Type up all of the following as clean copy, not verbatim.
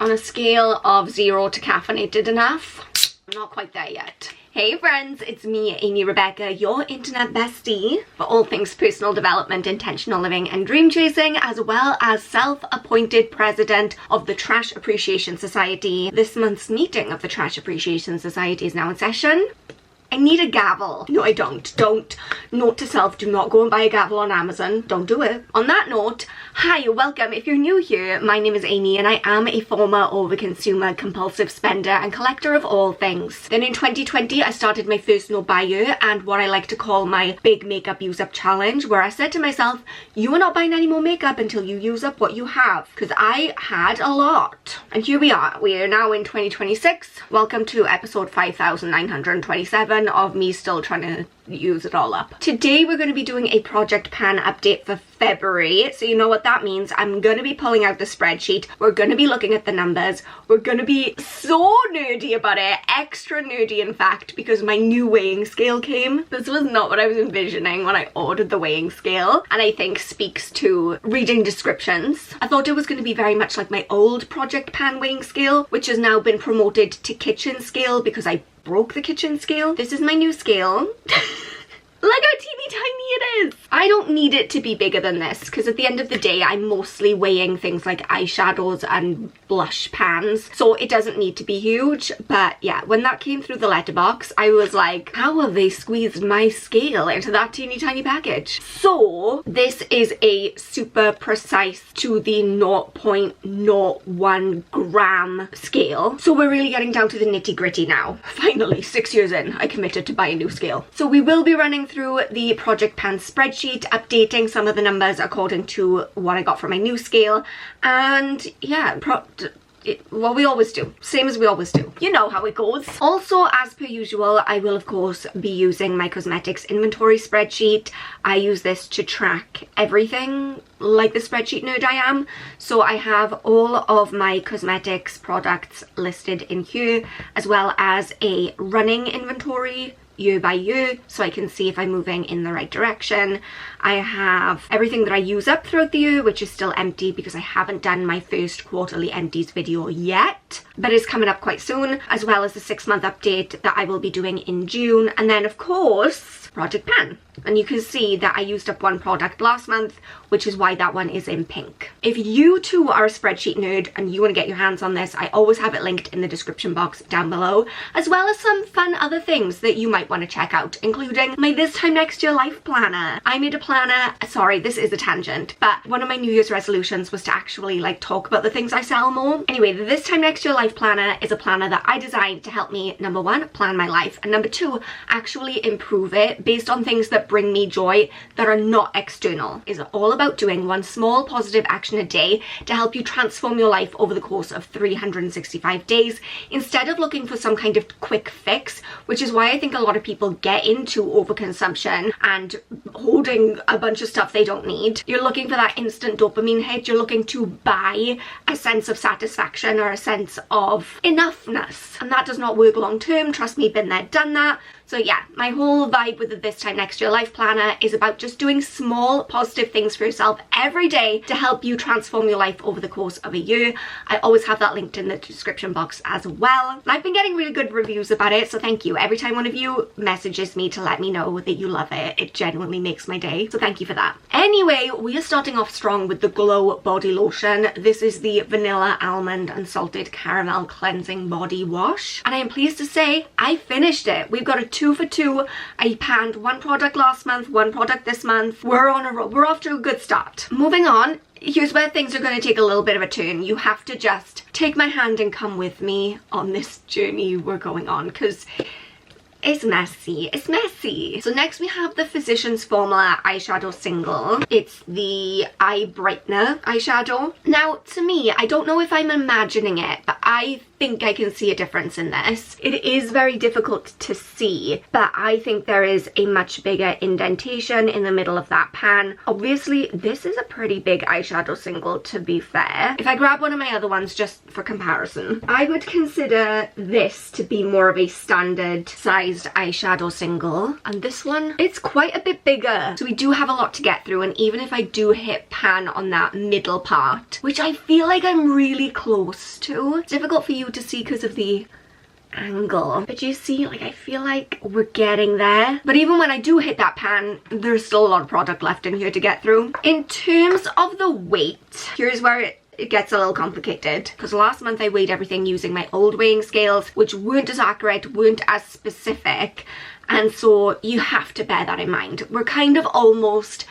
On a scale of 0 to caffeinated enough, I'm not quite there yet. Hey friends, it's me, Amy Rebecca, your internet bestie for all things personal development, intentional living and dream chasing, as well as self-appointed president of the Trash Appreciation Society. This month's meeting of the Trash Appreciation Society is now in session. I need a gavel. No, I don't. Note to self, do not go and buy a gavel on Amazon. Don't do it. On that note, hi, welcome. If you're new here, my name is Amy and I am a former over-consumer, compulsive spender and collector of all things. Then in 2020, I started my first no buy year and what I like to call my big makeup use up challenge, where I said to myself, you are not buying any more makeup until you use up what you have, because I had a lot. And here we are. We are now in 2026. Welcome to episode 5927 of me still trying to use it all up. Today we're going to be doing a project pan update for February, so you know what that means. I'm going to be pulling out the spreadsheet, we're going to be looking at the numbers, we're going to be so nerdy about it, extra nerdy in fact, because my new weighing scale came. This was not what I was envisioning when I ordered the weighing scale, and I think speaks to reading descriptions. I thought it was going to be very much like my old project pan weighing scale, which has now been promoted to kitchen scale because I broke the kitchen scale. This is my new scale. Look how teeny tiny it is! I don't need it to be bigger than this because at the end of the day I'm mostly weighing things like eyeshadows and blush pans, so it doesn't need to be huge. But yeah, when that came through the letterbox I was like, how have they squeezed my scale into that teeny tiny package? So this is a super precise to the 0.01 gram scale, so we're really getting down to the nitty gritty now. Finally, 6 years in, I committed to buy a new scale. So we will be running through the project pan spreadsheet, updating some of the numbers according to what I got from my new scale, and yeah, what we always do, same as we always do. You know how it goes. Also, as per usual, I will of course be using my cosmetics inventory spreadsheet. I use this to track everything like the spreadsheet nerd I am. So I have all of my cosmetics products listed in here, as well as a running inventory year by year, so I can see if I'm moving in the right direction. I have everything that I use up throughout the year, which is still empty because I haven't done my first quarterly empties video yet, but it's coming up quite soon, as well as the 6-month update that I will be doing in June. And then of course project pan, and you can see that I used up one product last month, which is why that one is in pink. If you too are a spreadsheet nerd and you want to get your hands on this, I always have it linked in the description box down below, as well as some fun other things that you might want to check out, including my this time next year life planner. I made a planner, sorry this is a tangent, but one of my New Year's resolutions was to actually like talk about the things I sell more. Anyway, the this time next year life planner is a planner that I designed to help me, number one, plan my life, and number two, actually improve it based on things that bring me joy that are not external. It's all about doing one small positive action a day to help you transform your life over the course of 365 days, instead of looking for some kind of quick fix, which is why I think a lot of people get into overconsumption and hoarding a bunch of stuff they don't need. You're looking for that instant dopamine hit, you're looking to buy a sense of satisfaction or a sense of enoughness, and that does not work long term. Trust me, been there, done that. So yeah, my whole vibe with the This Time Next Year Life Planner is about just doing small positive things for yourself every day to help you transform your life over the course of a year. I always have that linked in the description box as well. And I've been getting really good reviews about it, so thank you. Every time one of you messages me to let me know that you love it, it genuinely makes my day. So thank you for that. Anyway, we are starting off strong with the Glow Body Lotion. This is the Vanilla Almond and Salted Caramel Cleansing Body Wash. And I am pleased to say I finished it. We've got a 2 for 2. I panned one product last month, one product this month. We're on a roll. We're off to a good start. Moving on, here's where things are going to take a little bit of a turn. You have to just take my hand and come with me on this journey we're going on, because it's messy. It's messy. So next we have the Physicians Formula eyeshadow single. It's the Eye Brightener eyeshadow. Now, to me, I don't know if I'm imagining it, but I think I can see a difference in this. It is very difficult to see, but I think there is a much bigger indentation in the middle of that pan. Obviously, this is a pretty big eyeshadow single, to be fair. If I grab one of my other ones just for comparison, I would consider this to be more of a standard sized eyeshadow single, and this one, it's quite a bit bigger. So we do have a lot to get through, and even if I do hit pan on that middle part, which I feel like I'm really close to, it's difficult for you to see because of the angle, but you see, like, I feel like we're getting there. But even when I do hit that pan, there's still a lot of product left in here to get through. In terms of the weight, here's where it gets a little complicated, because last month I weighed everything using my old weighing scales, which weren't as accurate, weren't as specific, and so you have to bear that in mind. We're kind of almost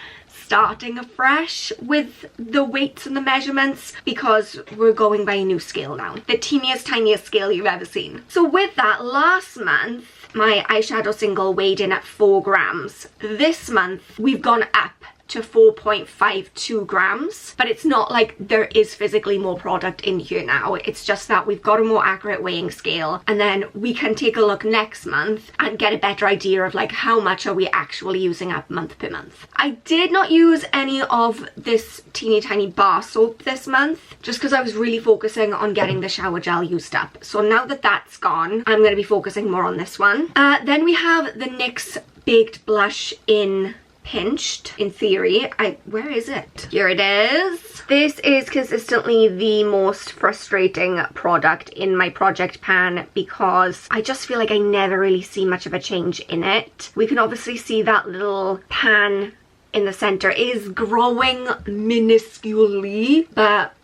starting afresh with the weights and the measurements because we're going by a new scale now, the teeniest tiniest scale you've ever seen. So with that, last month my eyeshadow single weighed in at 4 grams. This month we've gone up to 4.52 grams, but it's not like there is physically more product in here now. It's just that we've got a more accurate weighing scale, and then we can take a look next month and get a better idea of like how much are we actually using up month per month. I did not use any of this teeny tiny bar soap this month just because I was really focusing on getting the shower gel used up. So now that that's gone, I'm going to be focusing more on this one. Then we have the NYX Baked Blush in Pinched. In theory, where is it? Here it is. This is consistently the most frustrating product in my project pan because I just feel like I never really see much of a change in it. We can obviously see that little pan in the center is growing minusculely, but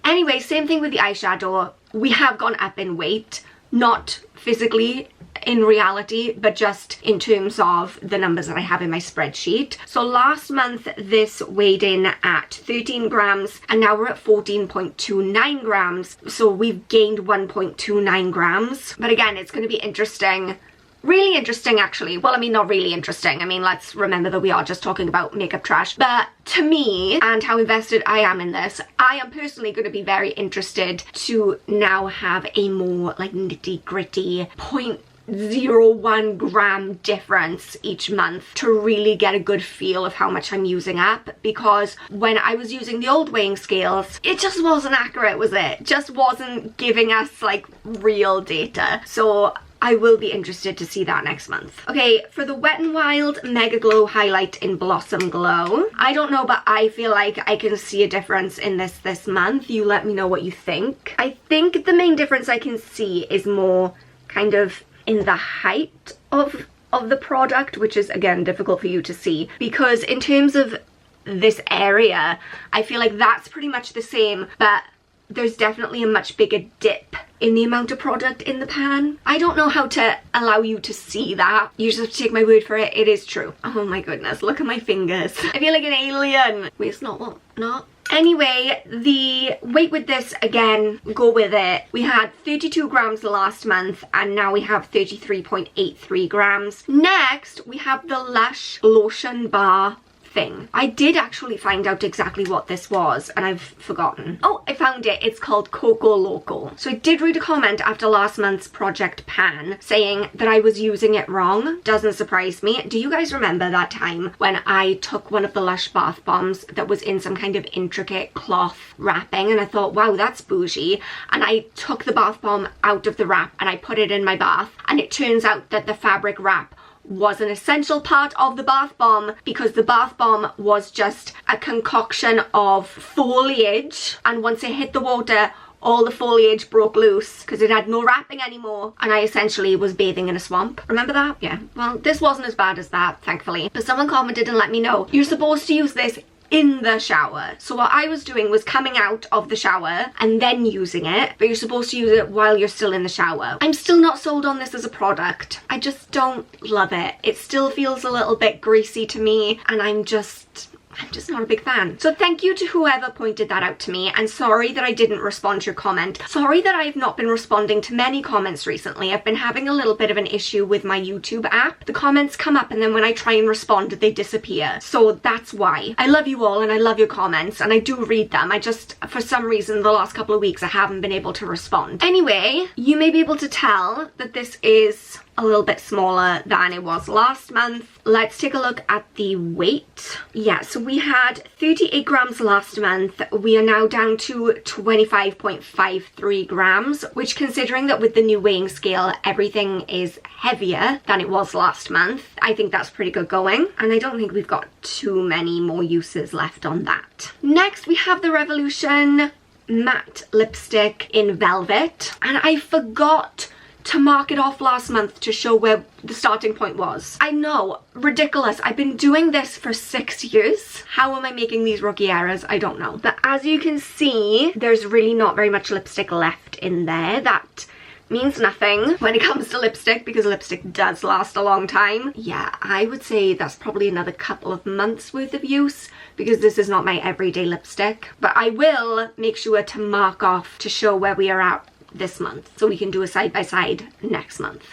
anyway, same thing with the eyeshadow. We have gone up in weight, not physically in reality, but just in terms of the numbers that I have in my spreadsheet. So last month this weighed in at 13 grams and now we're at 14.29 grams. So we've gained 1.29 grams. But again, it's going to be interesting. Really interesting, actually. Well, I mean, not really interesting. I mean, let's remember that we are just talking about makeup trash. But to me, and how invested I am in this, I am personally going to be very interested to now have a more like nitty gritty 0.01 gram difference each month to really get a good feel of how much I'm using up, because when I was using the old weighing scales, it just wasn't accurate, was it? Just wasn't giving us like real data. So I will be interested to see that next month. Okay, for the Wet n Wild Mega Glow Highlight in Blossom Glow, I don't know, but I feel like I can see a difference in this month. You let me know what you think. I think the main difference I can see is more kind of in the height of the product, which is again difficult for you to see, because in terms of this area, I feel like that's pretty much the same, but there's definitely a much bigger dip in the amount of product in the pan. I don't know how to allow you to see that. You just have to take my word for it. It is true. Oh my goodness, look at my fingers. I feel like an alien. Wait, it's not what? Not? Anyway, the weight with this, again, go with it. We had 32 grams last month and now we have 33.83 grams. Next, we have the Lush Lotion Bar thing. I did actually find out exactly what this was and I've forgotten. Oh, I found it. It's called Coco Loco. So I did read a comment after last month's project pan saying that I was using it wrong. Doesn't surprise me. Do you guys remember that time when I took one of the Lush bath bombs that was in some kind of intricate cloth wrapping and I thought, wow, that's bougie, and I took the bath bomb out of the wrap and I put it in my bath, and it turns out that the fabric wrap was an essential part of the bath bomb because the bath bomb was just a concoction of foliage, and once it hit the water, all the foliage broke loose because it had no wrapping anymore, and I essentially was bathing in a swamp. Remember that? Yeah. Well, this wasn't as bad as that, thankfully. But someone commented and let me know, you're supposed to use this in the shower. So what I was doing was coming out of the shower and then using it, but you're supposed to use it while you're still in the shower. I'm still not sold on this as a product. I just don't love it. It still feels a little bit greasy to me, and I'm just I'm just not a big fan. So thank you to whoever pointed that out to me, and sorry that I didn't respond to your comment. Sorry that I've not been responding to many comments recently. I've been having a little bit of an issue with my YouTube app. The comments come up and then when I try and respond, they disappear. So that's why. I love you all and I love your comments and I do read them. I just, for some reason, the last couple of weeks I haven't been able to respond. Anyway, you may be able to tell that this is a little bit smaller than it was last month. Let's take a look at the weight. Yeah, so we had 38 grams last month. We are now down to 25.53 grams, which, considering that with the new weighing scale, everything is heavier than it was last month, I think that's pretty good going. And I don't think we've got too many more uses left on that. Next, we have the Revolution matte lipstick in Velvet. And I forgot to mark it off last month to show where the starting point was. I know, ridiculous. I've been doing this for 6 years. How am I making these rookie errors? I don't know. But as you can see, there's really not very much lipstick left in there. That means nothing when it comes to lipstick because lipstick does last a long time. Yeah, I would say that's probably another couple of months worth of use because this is not my everyday lipstick. But I will make sure to mark off to show where we are at this month so we can do a side-by-side next month.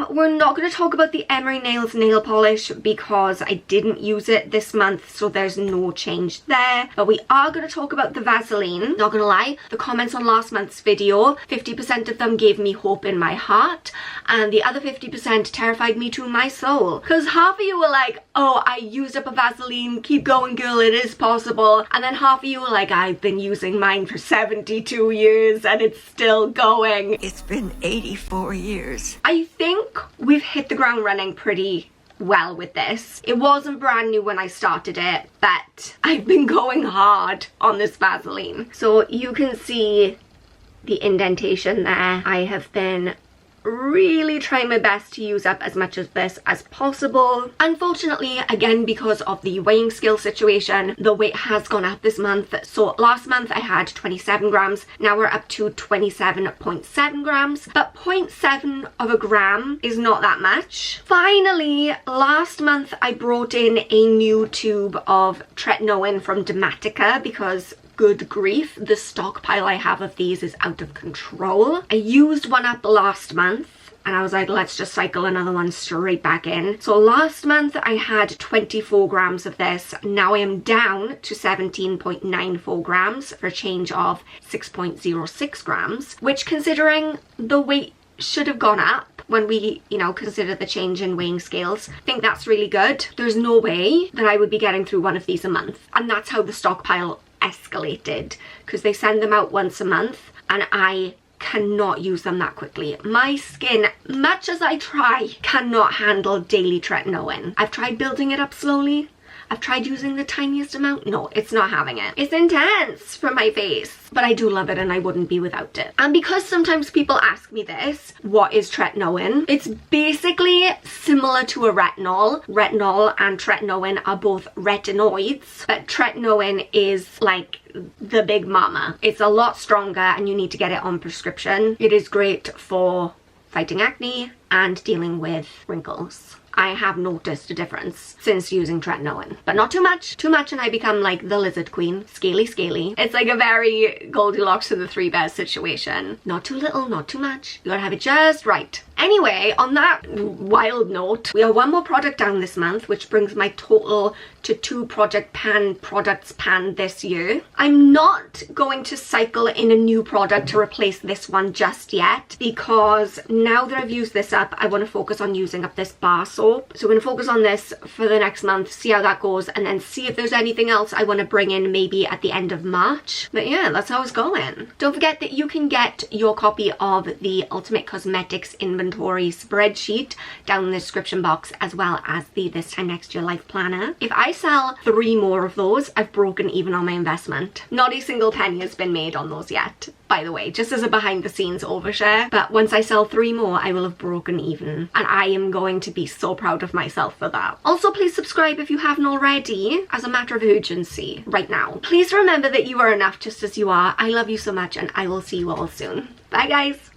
We're not going to talk about the Emery Nails nail polish because I didn't use it this month, so there's no change there. But we are going to talk about the Vaseline. Not gonna lie, the comments on last month's video, 50% of them gave me hope in my heart and the other 50% terrified me to my soul, because half of you were like, oh, I used up a Vaseline, keep going girl, it is possible, and then half of you were like, I've been using mine for 72 years and it's still going. It's been 84 years. I think we've hit the ground running pretty well with this. It wasn't brand new when I started it, but I've been going hard on this Vaseline. So you can see the indentation there. I have been really trying my best to use up as much of this as possible. Unfortunately, again, because of the weighing scale situation, the weight has gone up this month. So last month I had 27 grams, now we're up to 27.7 grams, but 0.7 of a gram is not that much. Finally, last month I brought in a new tube of tretinoin from Dematica because good grief, the stockpile I have of these is out of control. I used one up last month and I was like, let's just cycle another one straight back in. So last month I had 24 grams of this. Now I am down to 17.94 grams for a change of 6.06 grams, which, considering the weight should have gone up when we, you know, consider the change in weighing scales, I think that's really good. There's no way that I would be getting through one of these a month. And that's how the stockpile escalated, because they send them out once a month and I cannot use them that quickly. My skin, much as I try, cannot handle daily tretinoin. I've tried building it up slowly. I've tried using the tiniest amount. No, it's not having it. It's intense for my face, but I do love it and I wouldn't be without it. And because sometimes people ask me this, what is tretinoin? It's basically similar to a retinol. Retinol and tretinoin are both retinoids, but tretinoin is like the big mama. It's a lot stronger and you need to get it on prescription. It is great for fighting acne and dealing with wrinkles. I have noticed a difference since using tretinoin, but not too much. Too much and I become like the lizard queen. Scaly, scaly. It's like a very Goldilocks to the Three Bears situation. Not too little, not too much. You gotta have it just right. Anyway, on that wild note, we are one more product down this month, which brings my total to 2 products panned this year. I'm not going to cycle in a new product to replace this one just yet, because now that I've used this up, I want to focus on using up this bar soap. So we're going to focus on this for the next month, see how that goes, and then see if there's anything else I want to bring in maybe at the end of March. But yeah, that's how it's going. Don't forget that you can get your copy of the Ultimate Cosmetics Inventory spreadsheet down in the description box, as well as the This Time Next Year Life Planner. If I sell 3 more of those, I've broken even on my investment. Not a single penny has been made on those yet, by the way, just as a behind the scenes overshare. But once I sell 3 more, I will have broken even. And I am going to be so proud of myself for that. Also, please subscribe if you haven't already, as a matter of urgency right now. Please remember that you are enough just as you are. I love you so much and I will see you all soon. Bye guys.